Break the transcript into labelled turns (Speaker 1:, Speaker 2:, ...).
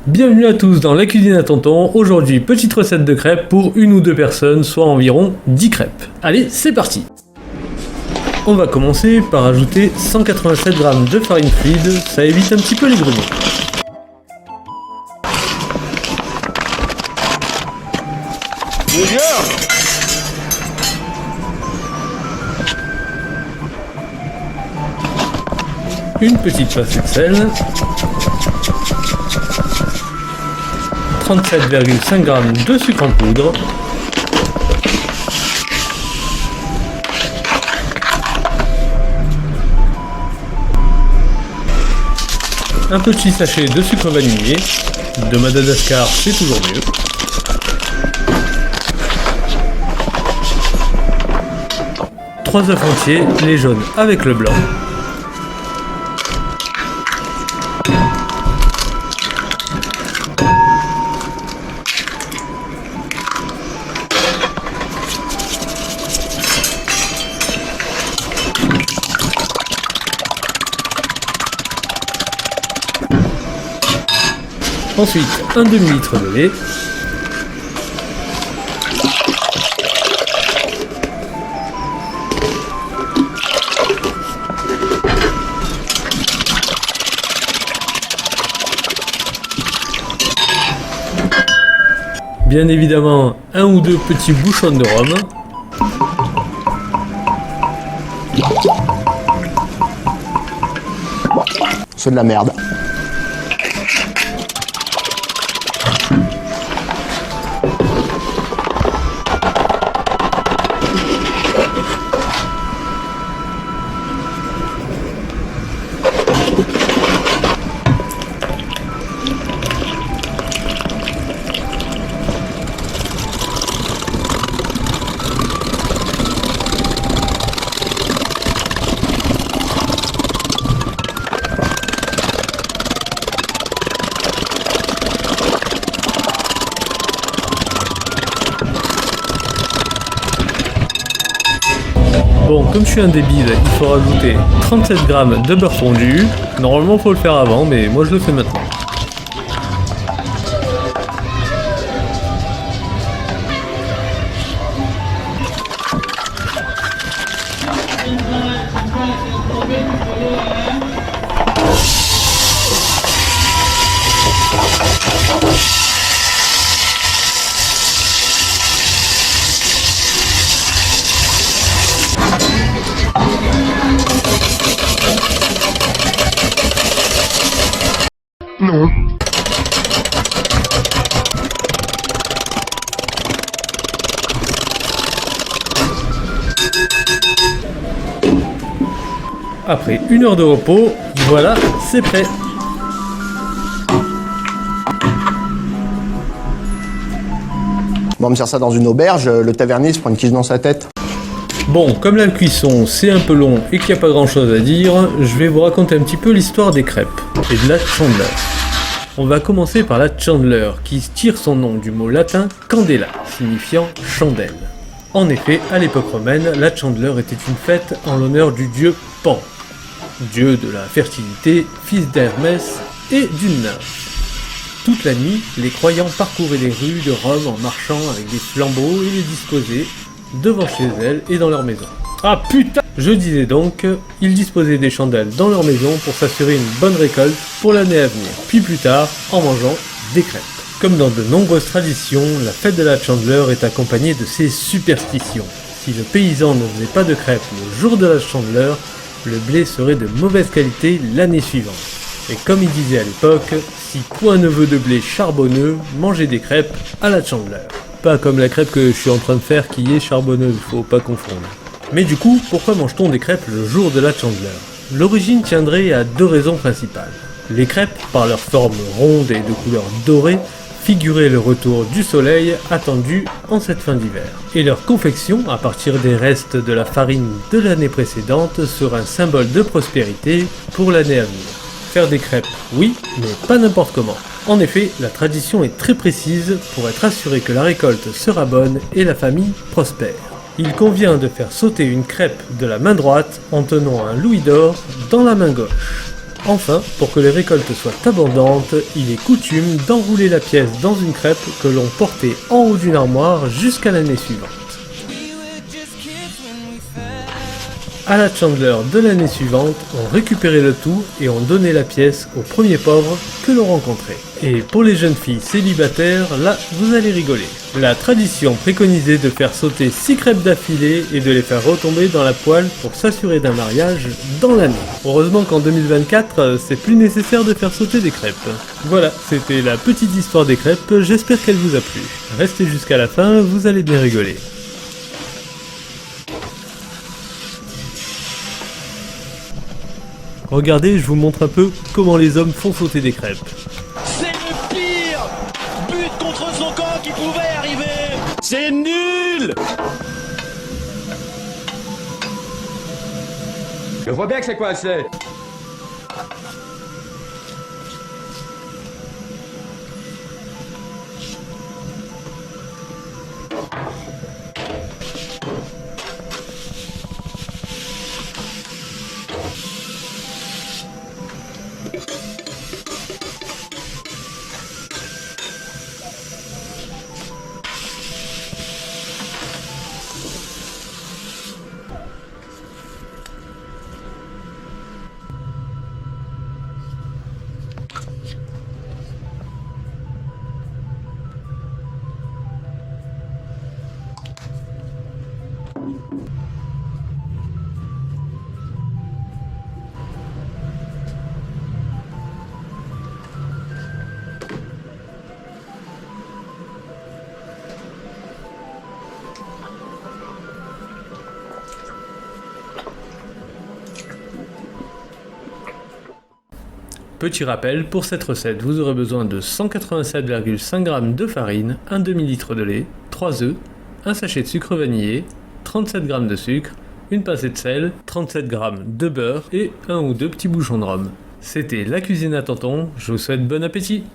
Speaker 1: Bienvenue à tous dans la cuisine à tonton. Aujourd'hui, petite recette de crêpes pour une ou deux personnes, soit environ 10 crêpes. Allez, c'est parti. On va commencer par ajouter 187 g de farine fluide, ça évite un petit peu les grumets. Une petite pincée de sel, 37,5 g de sucre en poudre, un petit sachet de sucre vanillé, de Madagascar c'est toujours mieux, trois œufs entiers, les jaunes avec le blanc, ensuite un demi-litre de lait, bien évidemment un ou deux petits bouchons de rhum,
Speaker 2: c'est de la merde.
Speaker 1: Bon, comme je suis un débile, il faut rajouter 37 g de beurre fondu. Normalement, il faut le faire avant, mais moi je le fais maintenant.
Speaker 2: Non.
Speaker 1: Après 1 heure de repos, voilà, c'est prêt.
Speaker 2: Bon, on me sert ça dans une auberge, le tavernier se prend une quiche dans sa tête.
Speaker 1: Bon, comme la cuisson c'est un peu long et qu'il n'y a pas grand chose à dire, je vais vous raconter un petit peu l'histoire des crêpes et de la chandeleur. On va commencer par la chandeleur, qui tire son nom du mot latin candela, signifiant chandelle. En effet, à l'époque romaine, la chandeleur était une fête en l'honneur du dieu Pan, dieu de la fertilité, fils d'Hermès et d'une nymphe. Toute la nuit, les croyants parcouraient les rues de Rome en marchant avec des flambeaux et les disposaient devant chez elles et dans leur maison. Ah putain! Je disais donc, ils disposaient des chandelles dans leur maison pour s'assurer une bonne récolte pour l'année à venir, puis plus tard en mangeant des crêpes. Comme dans de nombreuses traditions, la fête de la chandeleur est accompagnée de ces superstitions. Si le paysan ne faisait pas de crêpes le jour de la chandeleur, le blé serait de mauvaise qualité l'année suivante. Et comme il disait à l'époque, si point ne veut de blé charbonneux, mangez des crêpes à la chandeleur. Pas comme la crêpe que je suis en train de faire qui est charbonneuse, faut pas confondre. Mais du coup, pourquoi mange-t-on des crêpes le jour de la chandeleur? L'origine tiendrait à deux raisons principales. Les crêpes, par leur forme ronde et de couleur dorée, figuraient le retour du soleil attendu en cette fin d'hiver. Et leur confection, à partir des restes de la farine de l'année précédente, sera un symbole de prospérité pour l'année à venir. Faire des crêpes, oui, mais pas n'importe comment. En effet, la tradition est très précise pour être assuré que la récolte sera bonne et la famille prospère. Il convient de faire sauter une crêpe de la main droite en tenant un louis d'or dans la main gauche. Enfin, pour que les récoltes soient abondantes, il est coutume d'enrouler la pièce dans une crêpe que l'on portait en haut d'une armoire jusqu'à l'année suivante. À la Chandler de l'année suivante, on récupérait le tout et on donnait la pièce aux premiers pauvres que l'on rencontrait. Et pour les jeunes filles célibataires, là, vous allez rigoler. La tradition préconisait de faire sauter 6 crêpes d'affilée et de les faire retomber dans la poêle pour s'assurer d'un mariage dans l'année. Heureusement qu'en 2024, c'est plus nécessaire de faire sauter des crêpes. Voilà, c'était la petite histoire des crêpes, j'espère qu'elle vous a plu. Restez jusqu'à la fin, vous allez bien rigoler. Regardez, je vous montre un peu comment les hommes font sauter des crêpes.
Speaker 3: C'est le pire but contre son camp qui pouvait arriver. C'est nul.
Speaker 4: Je vois bien que c'est coincé.
Speaker 1: Petit rappel, pour cette recette, vous aurez besoin de 187,5 g de farine, un demi-litre de lait, 3 œufs, un sachet de sucre vanillé, 37 g de sucre, une pincée de sel, 37 g de beurre et un ou deux petits bouchons de rhum. C'était la cuisine à tonton, je vous souhaite bon appétit!